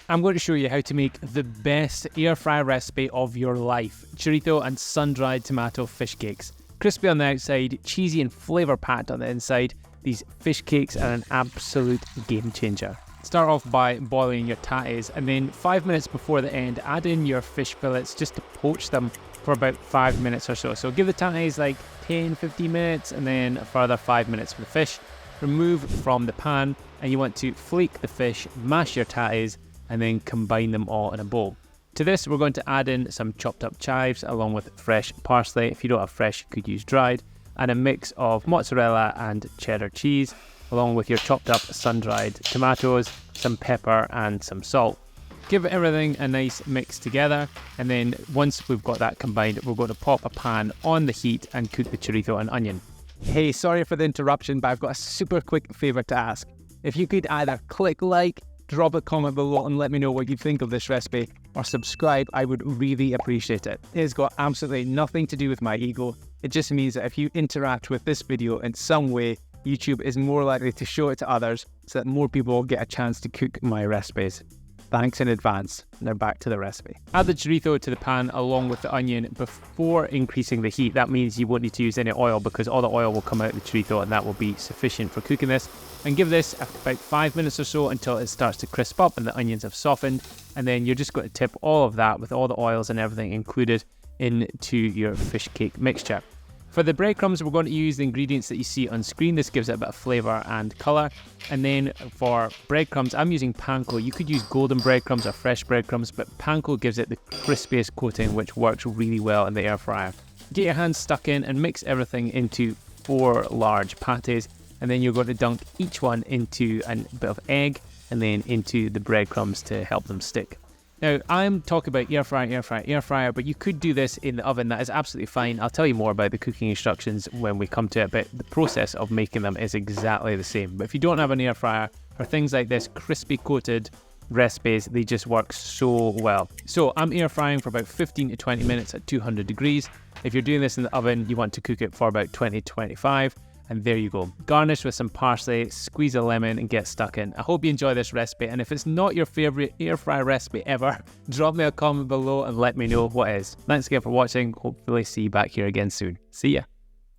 I'm going to show you how to make the best air fryer recipe of your life. Chorizo and sun-dried tomato fish cakes. Crispy on the outside, cheesy and flavour packed on the inside. These fish cakes are an absolute game changer. Start off by boiling your tatties, and then 5 minutes before the end, add in your fish fillets just to poach them for about 5 minutes or so. So give the tatties like 10-15 minutes and then a further 5 minutes for the fish. Remove from the pan, and you want to flake the fish, mash your tatties, and then combine them all in a bowl. To this, we're going to add in some chopped up chives along with fresh parsley. If you don't have fresh, you could use dried, and a mix of mozzarella and cheddar cheese, along with your chopped up sun-dried tomatoes, some pepper and some salt. Give everything a nice mix together, and then once we've got that combined, we're going to pop a pan on the heat and cook the chorizo and onion. Hey, sorry for the interruption, but I've got a super quick favour to ask. If you could either click like, drop a comment below and let me know what you think of this recipe, or subscribe, I would really appreciate it. It has got absolutely nothing to do with my ego. It just means that if you interact with this video in some way, YouTube is more likely to show it to others so that more people get a chance to cook my recipes. Thanks in advance. Now back to the recipe. Add the chorizo to the pan along with the onion before increasing the heat. That means you won't need to use any oil because all the oil will come out of the chorizo, and that will be sufficient for cooking this. And give this about 5 minutes or so until it starts to crisp up and the onions have softened. And then you're just going to tip all of that with all the oils and everything included into your fish cake mixture. For the breadcrumbs, we're going to use the ingredients that you see on screen. This gives it a bit of flavour and colour. And then for breadcrumbs, I'm using panko. You could use golden breadcrumbs or fresh breadcrumbs, but panko gives it the crispiest coating, which works really well in the air fryer. Get your hands stuck in and mix everything into 4 large patties. And then you're going to dunk each one into a bit of egg and then into the breadcrumbs to help them stick. Now, I'm talking about air fryer, but you could do this in the oven. That is absolutely fine. I'll tell you more about the cooking instructions when we come to it, but the process of making them is exactly the same. But if you don't have an air fryer, for things like this crispy coated recipes, they just work so well. So I'm air frying for about 15 to 20 minutes at 200 degrees. If you're doing this in the oven, you want to cook it for about 20 to 25. And there you go. Garnish with some parsley, squeeze a lemon and get stuck in. I hope you enjoy this recipe, and if it's not your favourite air fryer recipe ever, drop me a comment below and let me know what is. Thanks again for watching. Hopefully see you back here again soon. See ya.